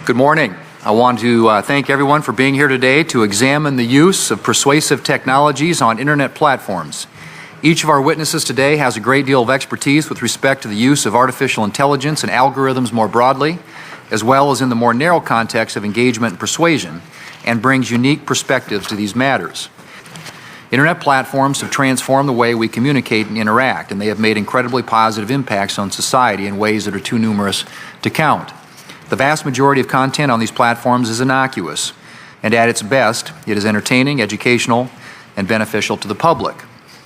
Good morning. I want to thank everyone for being here today to examine the use of persuasive technologies on Internet platforms. Each of our witnesses today has a great deal of expertise with respect to the use of artificial intelligence and algorithms more broadly, as well as in the more narrow context of engagement and persuasion, and brings unique perspectives to these matters. Internet platforms have transformed the way we communicate and interact, and they have made incredibly positive impacts on society in ways that are too numerous to count. The vast majority of content on these platforms is innocuous, and at its best, it is entertaining, educational, and beneficial to the public.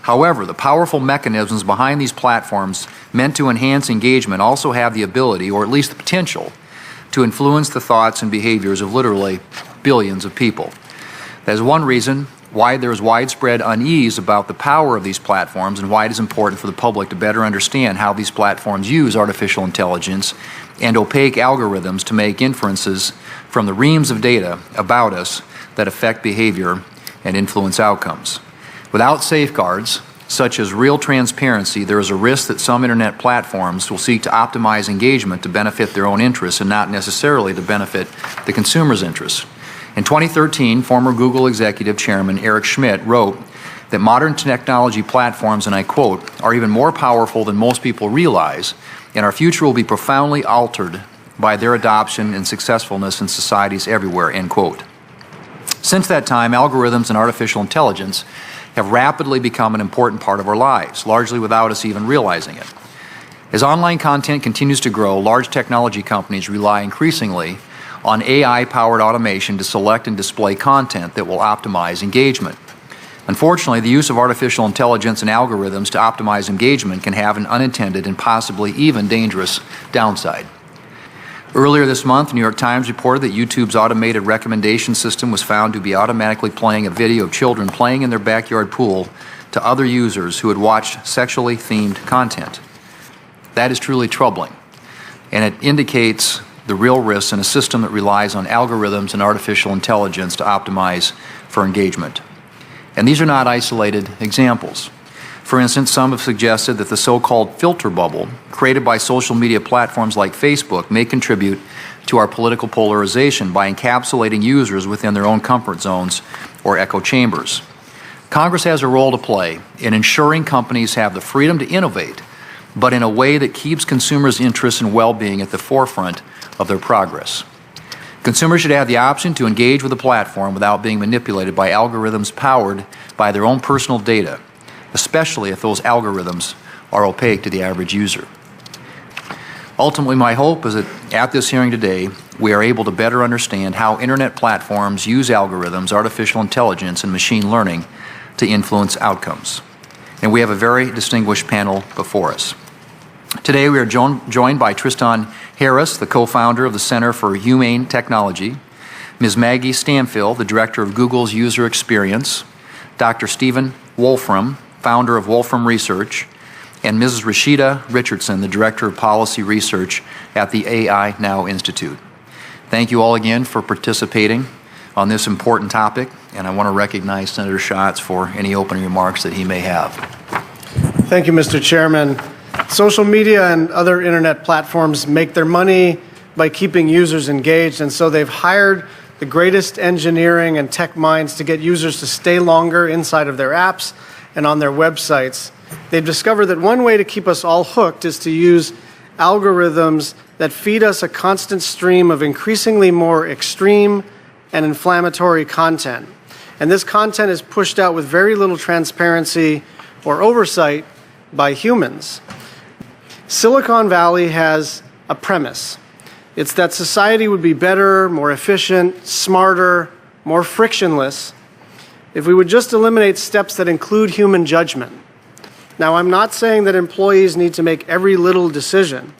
However, the powerful mechanisms behind these platforms meant to enhance engagement also have the ability, or at least the potential, to influence the thoughts and behaviors of literally billions of people. That is one reason why there is widespread unease about the power of these platforms and why it is important for the public to better understand how these platforms use artificial intelligence and opaque algorithms to make inferences from the reams of data about us that affect behavior and influence outcomes. Without safeguards, such as real transparency, there is a risk that some Internet platforms will seek to optimize engagement to benefit their own interests and not necessarily to benefit the consumer's interests. In 2013, former Google executive chairman Eric Schmidt wrote that modern technology platforms, and I quote, are even more powerful than most people realize, and our future will be profoundly altered by their adoption and successfulness in societies everywhere, end quote. Since that time, algorithms and artificial intelligence have rapidly become an important part of our lives, largely without us even realizing it. As online content continues to grow, large technology companies rely increasingly on AI-powered automation to select and display content that will optimize engagement. Unfortunately, the use of artificial intelligence and algorithms to optimize engagement can have an unintended and possibly even dangerous downside. Earlier this month, New York Times reported that YouTube's automated recommendation system was found to be automatically playing a video of children playing in their backyard pool to other users who had watched sexually themed content. That is truly troubling, and it indicates the real risks in a system that relies on algorithms and artificial intelligence to optimize for engagement. And these are not isolated examples. For instance, some have suggested that the so-called filter bubble created by social media platforms like Facebook may contribute to our political polarization by encapsulating users within their own comfort zones or echo chambers. Congress has a role to play in ensuring companies have the freedom to innovate, but in a way that keeps consumers' interests and well-being at the forefront of their progress. Consumers should have the option to engage with a platform without being manipulated by algorithms powered by their own personal data, especially if those algorithms are opaque to the average user. Ultimately, my hope is that at this hearing today, we are able to better understand how Internet platforms use algorithms, artificial intelligence, and machine learning to influence outcomes. And we have a very distinguished panel before us. Today we are joined by Tristan Harris, the co-founder of the Center for Humane Technology, Ms. Maggie Stanfill, the director of Google's User Experience, Dr. Stephen Wolfram, founder of Wolfram Research, and Mrs. Rashida Richardson, the director of Policy Research at the AI Now Institute. Thank you all again for participating on this important topic, and I want to recognize Senator Schatz for any opening remarks that he may have. Thank you, Mr. Chairman. Social media and other internet platforms make their money by keeping users engaged, and so they've hired the greatest engineering and tech minds to get users to stay longer inside of their apps and on their websites. They've discovered that one way to keep us all hooked is to use algorithms that feed us a constant stream of increasingly more extreme and inflammatory content. And this content is pushed out with very little transparency or oversight by humans. Silicon Valley has a premise. It's that society would be better, more efficient, smarter, more frictionless if we would just eliminate steps that include human judgment. Now, I'm not saying that employees need to make every little decision,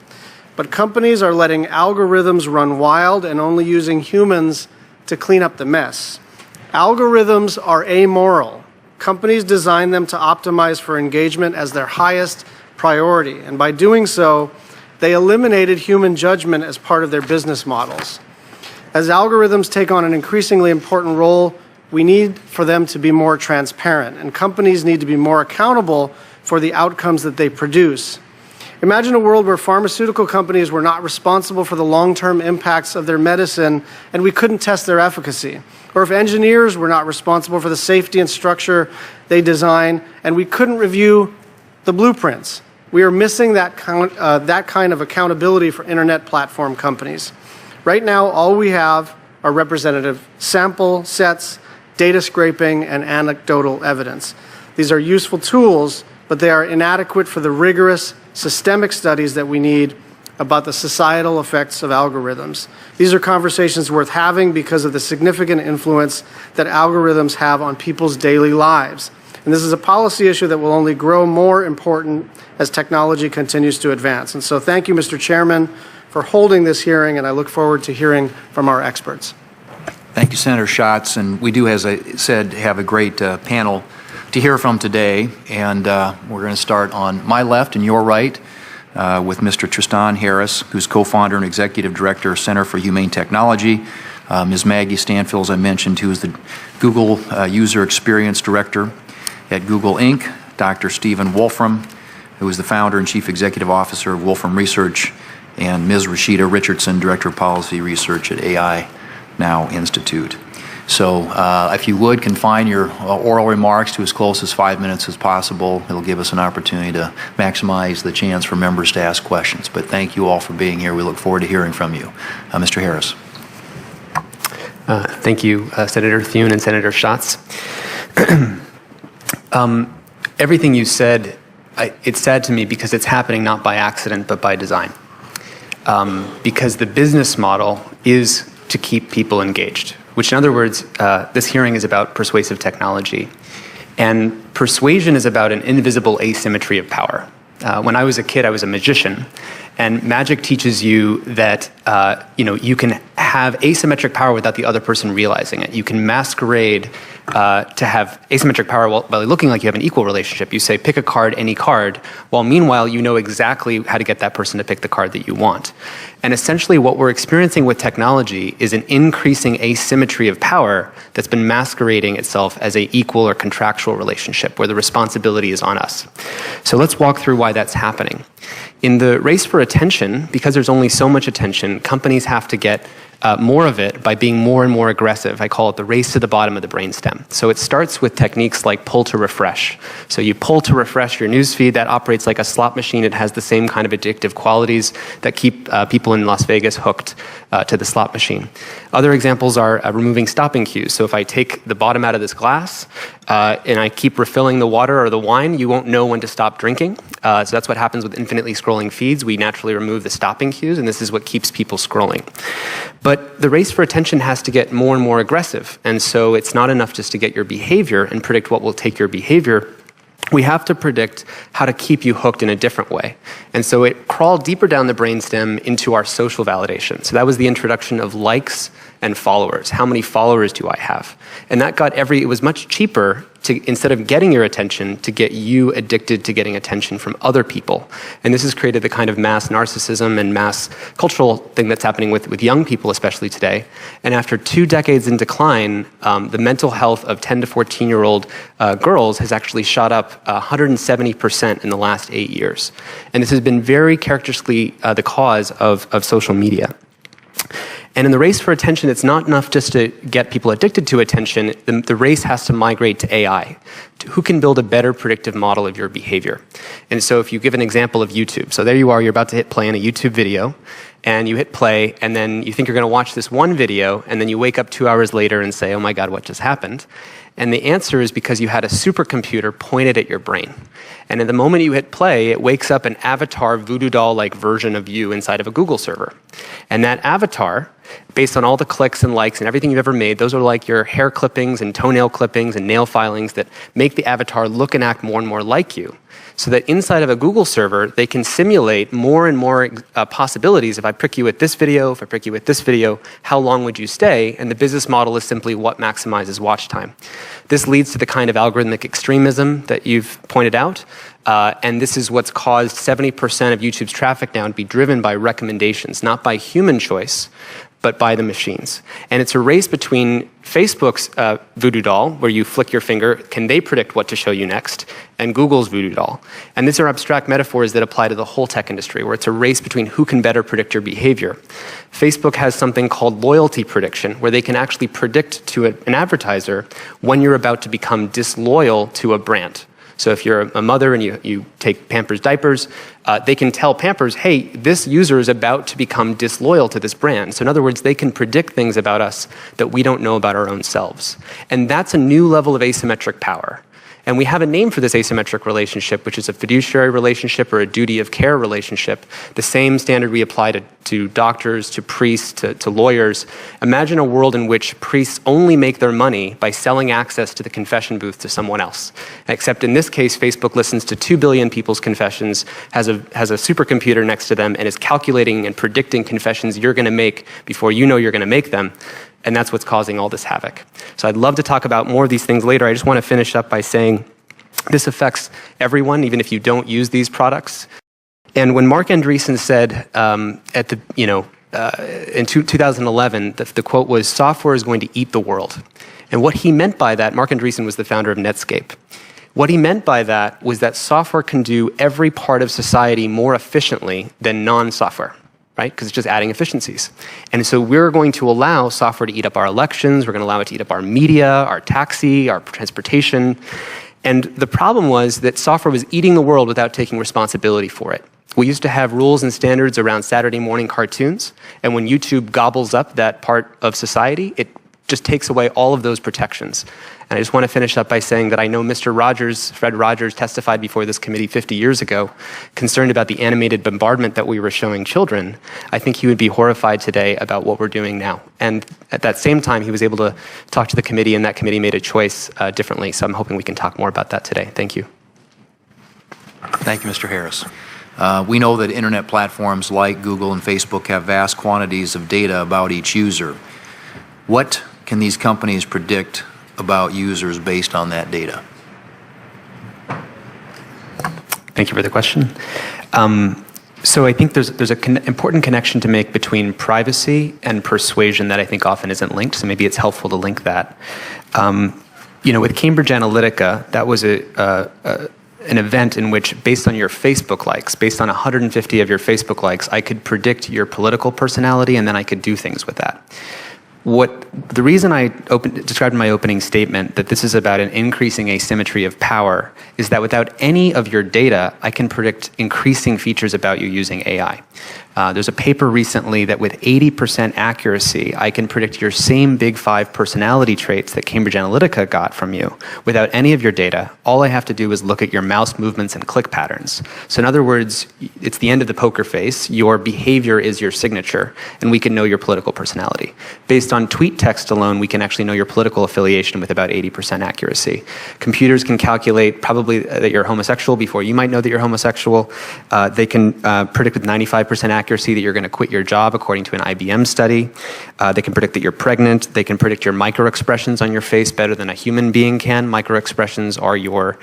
but companies are letting algorithms run wild and only using humans to clean up the mess. Algorithms are amoral. Companies design them to optimize for engagement as their highest priority, and by doing so, they eliminated human judgment as part of their business models. As algorithms take on an increasingly important role, we need for them to be more transparent, and companies need to be more accountable for the outcomes that they produce. Imagine a world where pharmaceutical companies were not responsible for the long-term impacts of their medicine and we couldn't test their efficacy. Or if engineers were not responsible for the safety and structure they design and we couldn't review the blueprints. We are missing that kind of accountability for internet platform companies. Right now, all we have are representative sample sets, data scraping, and anecdotal evidence. These are useful tools, but they are inadequate for the rigorous systemic studies that we need about the societal effects of algorithms. These are conversations worth having because of the significant influence that algorithms have on people's daily lives. And this is a policy issue that will only grow more important as technology continues to advance. And so thank you, Mr. Chairman, for holding this hearing, and I look forward to hearing from our experts. Thank you, Senator Schatz. And we do, as I said, have a great panel to hear from today. And we're going to start on my left and your right with Mr. Tristan Harris, who's co-founder and executive director, Center for Humane Technology. Ms. Maggie Stanfield, as I mentioned, who is the Google User Experience Director at Google Inc., Dr. Stephen Wolfram, who is the founder and chief executive officer of Wolfram Research, and Ms. Rashida Richardson, Director of Policy Research at AI Now Institute. So if you would, confine your oral remarks to as close as 5 minutes as possible. It'll give us an opportunity to maximize the chance for members to ask questions. But thank you all for being here. We look forward to hearing from you. Mr. Harris. Thank you, Senator Thune and Senator Schatz. Everything you said, it's sad to me because it's happening not by accident but by design. Because the business model is to keep people engaged, which in other words, this hearing is about persuasive technology. And persuasion is about an invisible asymmetry of power. When I was a kid, I was a magician, and magic teaches you that you can have asymmetric power without the other person realizing it. You can masquerade to have asymmetric power while looking like you have an equal relationship. You say, pick a card, any card, while meanwhile you know exactly how to get that person to pick the card that you want. And essentially what we're experiencing with technology is an increasing asymmetry of power that's been masquerading itself as an equal or contractual relationship where the responsibility is on us. So let's walk through why that's happening. In the race for attention, because there's only so much attention, companies have to get more of it by being more and more aggressive. I call it the race to the bottom of the brainstem. So it starts with techniques like pull to refresh. So you pull to refresh your newsfeed. That operates like a slot machine. It has the same kind of addictive qualities that keep people in Las Vegas hooked to the slot machine. Other examples are removing stopping cues. So if I take the bottom out of this glass and I keep refilling the water or the wine, you won't know when to stop drinking. So that's what happens with infinitely scrolling feeds. We naturally remove the stopping cues, and this is what keeps people scrolling. But the race for attention has to get more and more aggressive. And so it's not enough just to get your behavior and predict what will take your behavior. We have to predict how to keep you hooked in a different way. And so it crawled deeper down the brainstem into our social validation. So that was the introduction of likes and followers. How many followers do I have? And that got it was much cheaper to, instead of getting your attention, to get you addicted to getting attention from other people. And this has created the kind of mass narcissism and mass cultural thing that's happening with young people, especially today. And after 2 decades in decline, the mental health of 10 to 14-year-old girls has actually shot up 170% in the last 8 years. And this has been very characteristically the cause of social media. And in the race for attention, it's not enough just to get people addicted to attention. The race has to migrate to AI, to who can build a better predictive model of your behavior. And so if you give an example of YouTube, so there you are, you're about to hit play on a YouTube video, and you hit play, and then you think you're going to watch this one video, and then you wake up 2 hours later and say, oh my God, what just happened? And the answer is because you had a supercomputer pointed at your brain. And at the moment you hit play, it wakes up an avatar voodoo doll-like version of you inside of a Google server. And that avatar, based on all the clicks and likes and everything you've ever made, those are like your hair clippings and toenail clippings and nail filings that make the avatar look and act more and more like you. So that inside of a Google server, they can simulate more and more possibilities. If I prick you with this video, if I prick you with this video, how long would you stay? And the business model is simply what maximizes watch time. This leads to the kind of algorithmic extremism that you've pointed out. And this is what's caused 70% of YouTube's traffic now to be driven by recommendations, not by human choice, but by the machines. And it's a race between Facebook's voodoo doll, where you flick your finger, can they predict what to show you next, and Google's voodoo doll. And these are abstract metaphors that apply to the whole tech industry, where it's a race between who can better predict your behavior. Facebook has something called loyalty prediction, where they can actually predict to an advertiser when you're about to become disloyal to a brand. So if you're a mother and you take Pampers diapers, they can tell Pampers, hey, this user is about to become disloyal to this brand. So in other words, they can predict things about us that we don't know about our own selves. And that's a new level of asymmetric power. And we have a name for this asymmetric relationship, which is a fiduciary relationship or a duty of care relationship. The same standard we apply to doctors, to priests, to lawyers. Imagine a world in which priests only make their money by selling access to the confession booth to someone else. Except in this case, Facebook listens to 2 billion people's confessions, has a supercomputer next to them, and is calculating and predicting confessions you're going to make before you know you're going to make them. And that's what's causing all this havoc. So I'd love to talk about more of these things later. I just want to finish up by saying this affects everyone, even if you don't use these products. And when Mark Andreessen said in 2011, the quote was, software is going to eat the world. And what he meant by that, Mark Andreessen was the founder of Netscape. What he meant by that was that software can do every part of society more efficiently than non-software. Right? Because it's just adding efficiencies. And so we're going to allow software to eat up our elections, we're going to allow it to eat up our media, our taxi, our transportation. And the problem was that software was eating the world without taking responsibility for it. We used to have rules and standards around Saturday morning cartoons, and when YouTube gobbles up that part of society, it just takes away all of those protections. And I just want to finish up by saying that I know Mr. Rogers, Fred Rogers, testified before this committee 50 years ago, concerned about the animated bombardment that we were showing children. I think he would be horrified today about what we're doing now. And at that same time, he was able to talk to the committee, and that committee made a choice differently. So I'm hoping we can talk more about that today. Thank you. Thank you, Mr. Harris. We know that internet platforms like Google and Facebook have vast quantities of data about each user. What can these companies predict about users based on that data? Thank you for the question. So I think there's an important connection to make between privacy and persuasion that I think often isn't linked, so maybe it's helpful to link that. With Cambridge Analytica, that was an event in which, based on your Facebook likes, based on 150 of your Facebook likes, I could predict your political personality, and then I could do things with that. The reason I described in my opening statement that this is about an increasing asymmetry of power is that without any of your data, I can predict increasing features about you using AI. There's a paper recently that with 80% accuracy, I can predict your same big 5 personality traits that Cambridge Analytica got from you without any of your data. All I have to do is look at your mouse movements and click patterns. So in other words, it's the end of the poker face. Your behavior is your signature, and we can know your political personality. Based on tweet text alone, we can actually know your political affiliation with about 80% accuracy. Computers can calculate probably that you're homosexual before you might know that you're homosexual. They can predict with 95% accuracy that you're going to quit your job according to an IBM study. They can predict that you're pregnant. They can predict your microexpressions on your face better than a human being can. Microexpressions are your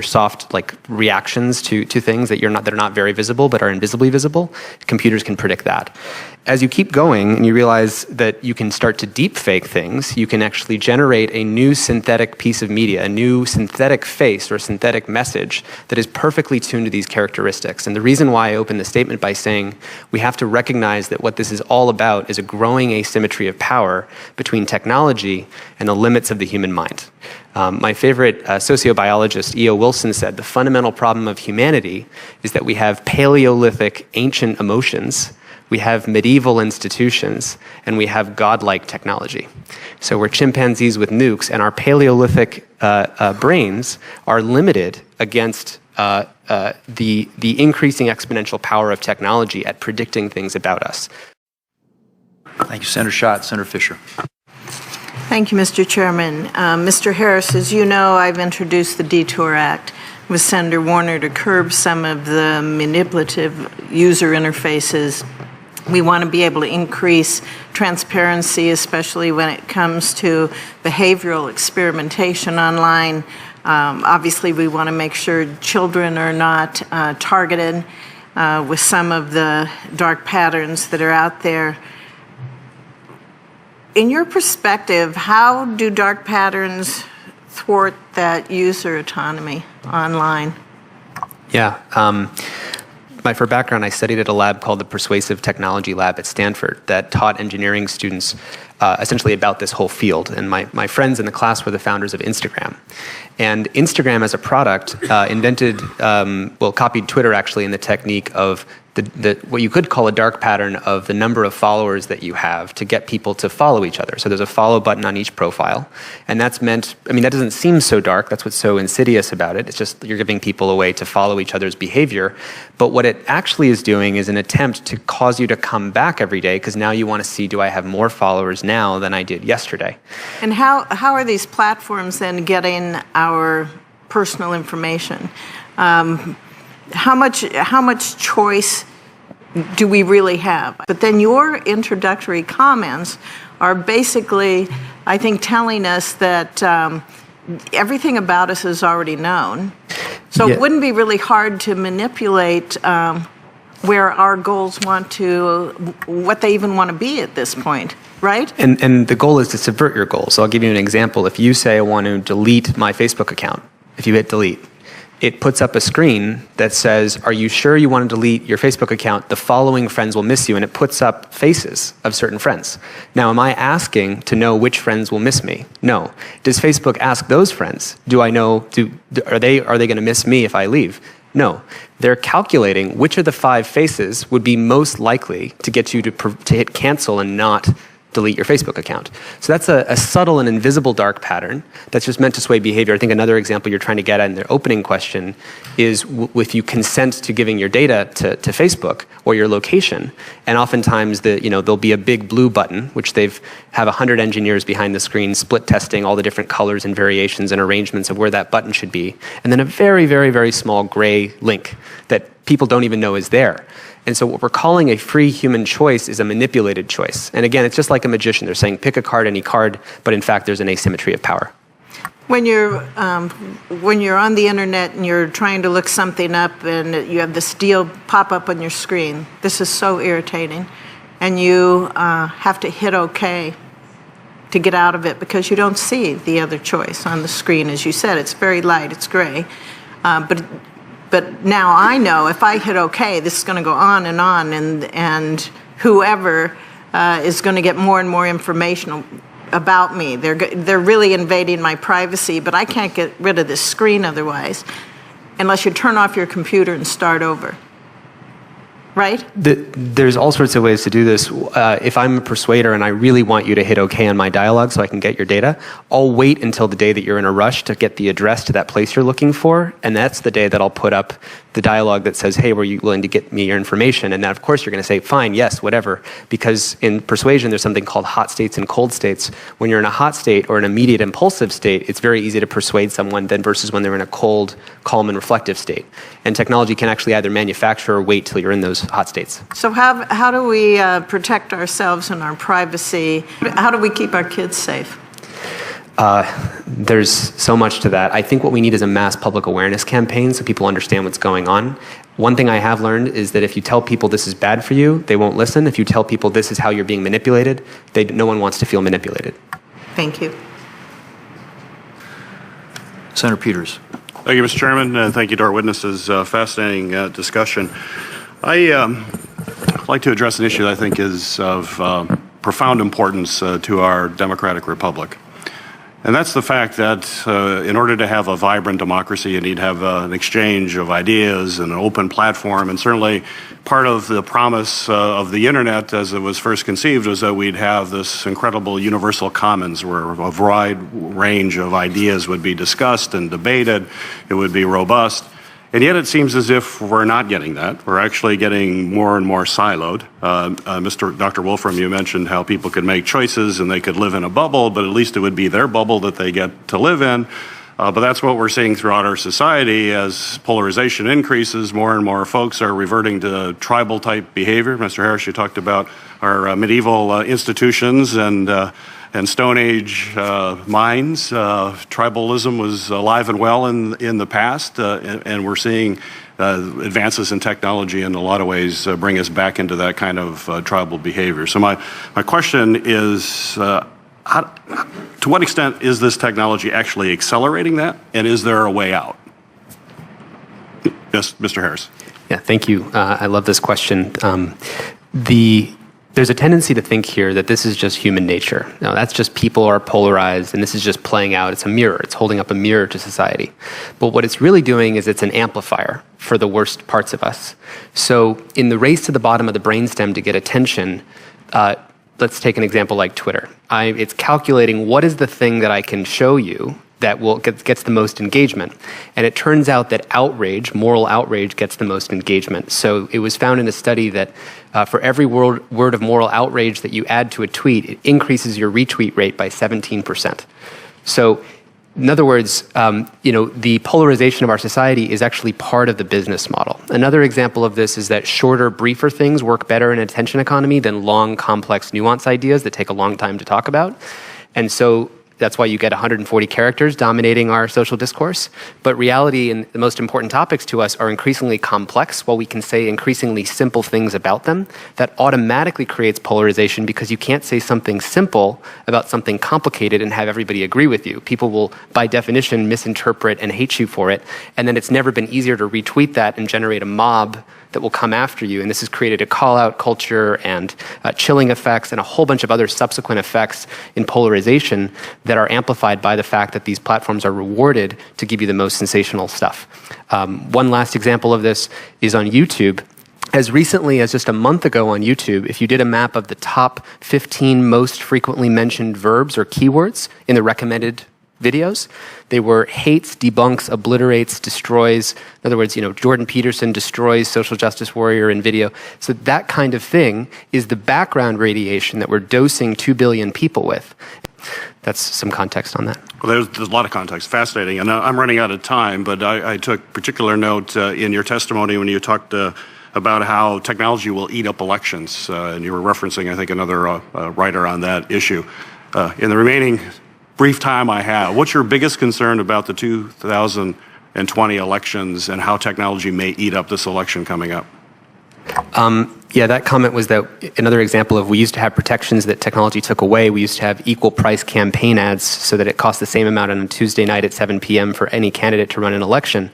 soft reactions to things that are not very visible but are invisibly visible. Computers can predict that. As you keep going and you realize that you can start to deep fake things, you can actually generate a new synthetic piece of media, a new synthetic face or synthetic message that is perfectly tuned to these characteristics. And the reason why I opened the statement by saying we have to recognize that what this is all about is a growing asymmetry of power between technology and the limits of the human mind. My favorite sociobiologist, E.O. Wilson, said the fundamental problem of humanity is that we have Paleolithic ancient emotions, we have medieval institutions, and we have godlike technology. So we're chimpanzees with nukes, and our Paleolithic brains are limited against the increasing exponential power of technology at predicting things about us. Thank you, Senator Schott. Senator Fisher. Thank you, Mr. Chairman. Mr. Harris, as you know, I've introduced the Detour Act with Senator Warner to curb some of the manipulative user interfaces. We want to be able to increase transparency, especially when it comes to behavioral experimentation online. Obviously, we want to make sure children are not targeted with some of the dark patterns that are out there. In your perspective, how do dark patterns thwart that user autonomy online? Yeah. For background, I studied at a lab called the Persuasive Technology Lab at Stanford that taught engineering students essentially about this whole field. And my friends in the class were the founders of Instagram. And Instagram as a product copied Twitter actually in the technique of what you could call a dark pattern of the number of followers that you have to get people to follow each other. So there's a follow button on each profile. And that's meant, that doesn't seem so dark. That's what's so insidious about it. It's just you're giving people a way to follow each other's behavior. But what it actually is doing is an attempt to cause you to come back every day because now you want to see, do I have more followers now than I did yesterday? And how are these platforms then getting our personal information? How much choice do we really have? But then your introductory comments are basically, I think, telling us that everything about us is already known. So It wouldn't be really hard to manipulate where our goals what they even want to be at this point, right? And the goal is to subvert your goals. So I'll give you an example. If you say I want to delete my Facebook account, if you hit delete, it puts up a screen that says, are you sure you want to delete your Facebook account? The following friends will miss you, and it puts up faces of certain friends. Now, am I asking to know which friends will miss me? No. Does Facebook ask those friends, do I know, are they going to miss me if I leave? No. They're calculating which of the 5 faces would be most likely to get you to hit cancel and not delete your Facebook account. So that's a subtle and invisible dark pattern that's just meant to sway behavior. I think another example you're trying to get at in their opening question is if you consent to giving your data to Facebook or your location, and oftentimes there'll be a big blue button, which have 100 engineers behind the screen split testing all the different colors and variations and arrangements of where that button should be, and then a very, very, very small gray link that people don't even know is there. And so what we're calling a free human choice is a manipulated choice. And again, it's just like a magician. They're saying pick a card, any card, but in fact, there's an asymmetry of power. When you're on the internet and you're trying to look something up and you have this deal pop up on your screen, this is so irritating. And you have to hit OK to get out of it because you don't see the other choice on the screen. As you said, it's very light, it's gray. But now I know if I hit OK, this is going to go on, and whoever is going to get more and more information about me. They're really invading my privacy, but I can't get rid of this screen otherwise, unless you turn off your computer and start over. Right? There's all sorts of ways to do this. If I'm a persuader and I really want you to hit OK on my dialogue so I can get your data, I'll wait until the day that you're in a rush to get the address to that place you're looking for, and that's the day that I'll put up the dialogue that says, hey, were you willing to get me your information? And then, of course, you're going to say, fine, yes, whatever, because in persuasion, there's something called hot states and cold states. When you're in a hot state or an immediate impulsive state, it's very easy to persuade someone than versus when they're in a cold, calm, and reflective state. And technology can actually either manufacture or wait till you're in those hot states. So how do we protect ourselves and our privacy? How do we keep our kids safe? There's so much to that. I think what we need is a mass public awareness campaign so people understand what's going on. One thing I have learned is that if you tell people this is bad for you, they won't listen. If you tell people this is how you're being manipulated, no one wants to feel manipulated. Thank you. Senator Peters. Thank you, Mr. Chairman. Thank you to our witnesses. Fascinating discussion. I like to address an issue that I think is of profound importance to our democratic republic. And that's the fact that in order to have a vibrant democracy, you need to have an exchange of ideas and an open platform. And certainly part of the promise of the internet as it was first conceived was that we'd have this incredible universal commons where a wide range of ideas would be discussed and debated. It would be robust. And yet it seems as if we're not getting that. We're actually getting more and more siloed. Dr. Wolfram, you mentioned how people could make choices and they could live in a bubble, but at least it would be their bubble that they get to live in. But that's what we're seeing throughout our society as polarization increases. More and more folks are reverting to tribal type behavior. Mr. Harris, you talked about our medieval institutions and and Stone Age minds. Tribalism was alive and well in the past, and we're seeing advances in technology in a lot of ways bring us back into that kind of tribal behavior. So my question is, to what extent is this technology actually accelerating that, and is there a way out? Yes, Mr. Harris. Yeah, thank you. I love this question. There's a tendency to think here that this is just human nature. No, that's just people are polarized, and this is just playing out. It's a mirror. It's holding up a mirror to society. But what it's really doing is it's an amplifier for the worst parts of us. So in the race to the bottom of the brainstem to get attention, let's take an example like Twitter. It's calculating what is the thing that I can show you that gets the most engagement. And it turns out that outrage, moral outrage, gets the most engagement. So it was found in a study that for every word of moral outrage that you add to a tweet, it increases your retweet rate by 17%. So in other words, the polarization of our society is actually part of the business model. Another example of this is that shorter, briefer things work better in an attention economy than long, complex, nuanced ideas that take a long time to talk about. And so that's why you get 140 characters dominating our social discourse. But reality and the most important topics to us are increasingly complex, while we can say increasingly simple things about them. That automatically creates polarization because you can't say something simple about something complicated and have everybody agree with you. People will, by definition, misinterpret and hate you for it. And then it's never been easier to retweet that and generate a mob that will come after you. And this has created a call-out culture and chilling effects and a whole bunch of other subsequent effects in polarization that are amplified by the fact that these platforms are rewarded to give you the most sensational stuff. One last example of this is on YouTube. As recently as just a month ago on YouTube, if you did a map of the top 15 most frequently mentioned verbs or keywords in the recommended videos, they were hates, debunks, obliterates, destroys. In other words, Jordan Peterson destroys social justice warrior in video. So that kind of thing is the background radiation that we're dosing 2 billion people with. That's some context on that. Well, there's a lot of context. Fascinating. And I'm running out of time, but I took particular note in your testimony when you talked about how technology will eat up elections. And you were referencing, I think, another writer on that issue. In the remaining brief time I have, what's your biggest concern about the 2020 elections and how technology may eat up this election coming up? Yeah, that comment was another example of we used to have protections that technology took away. We used to have equal price campaign ads so that it cost the same amount on a Tuesday night at 7 p.m. for any candidate to run an election.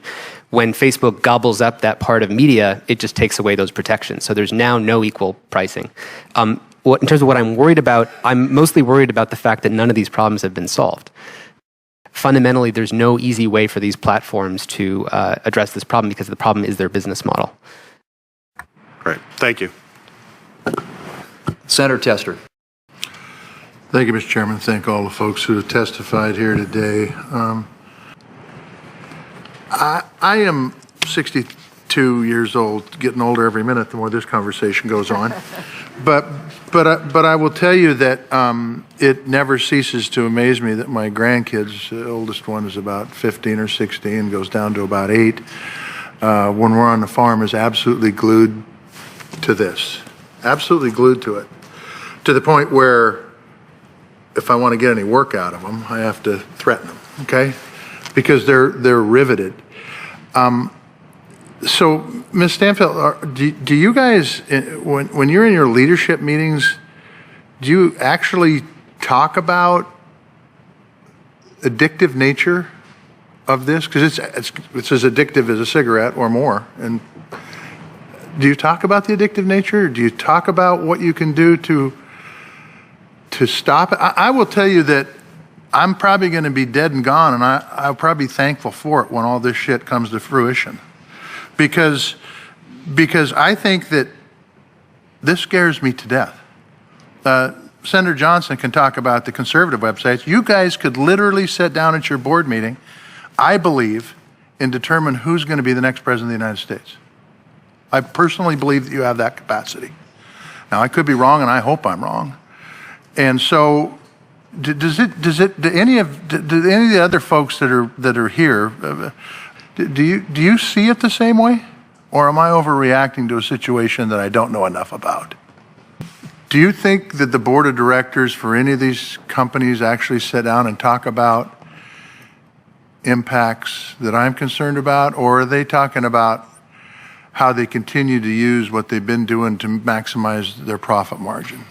When Facebook gobbles up that part of media, it just takes away those protections. So there's now no equal pricing. In terms of what I'm worried about, I'm mostly worried about the fact that none of these problems have been solved. Fundamentally, there's no easy way for these platforms to address this problem because the problem is their business model. Great. Thank you. Senator Tester. Thank you, Mr. Chairman. Thank all the folks who have testified here today. I am 62 years old, getting older every minute the more this conversation goes on. But I will tell you that it never ceases to amaze me that my grandkids, the oldest one is about 15 or 16, goes down to about 8, when we're on the farm, is absolutely glued to this, absolutely glued to it, to the point where if I want to get any work out of them, I have to threaten them, okay? Because they're riveted. So, Ms. Stanfield, do you guys, when you're in your leadership meetings, do you actually talk about addictive nature of this? Because it's as addictive as a cigarette or more. And do you talk about the addictive nature? Do you talk about what you can do to stop it? I will tell you that I'm probably going to be dead and gone, and I'll probably be thankful for it when all this shit comes to fruition. Because I think that this scares me to death. Senator Johnson can talk about the conservative websites. You guys could literally sit down at your board meeting, I believe, and determine who's going to be the next president of the United States. I personally believe that you have that capacity. Now, I could be wrong, and I hope I'm wrong. And so, do any of the other folks that are here, do you see it the same way, or am I overreacting to a situation that I don't know enough about? Do you think that the board of directors for any of these companies actually sit down and talk about impacts that I'm concerned about, or are they talking about how they continue to use what they've been doing to maximize their profit margin?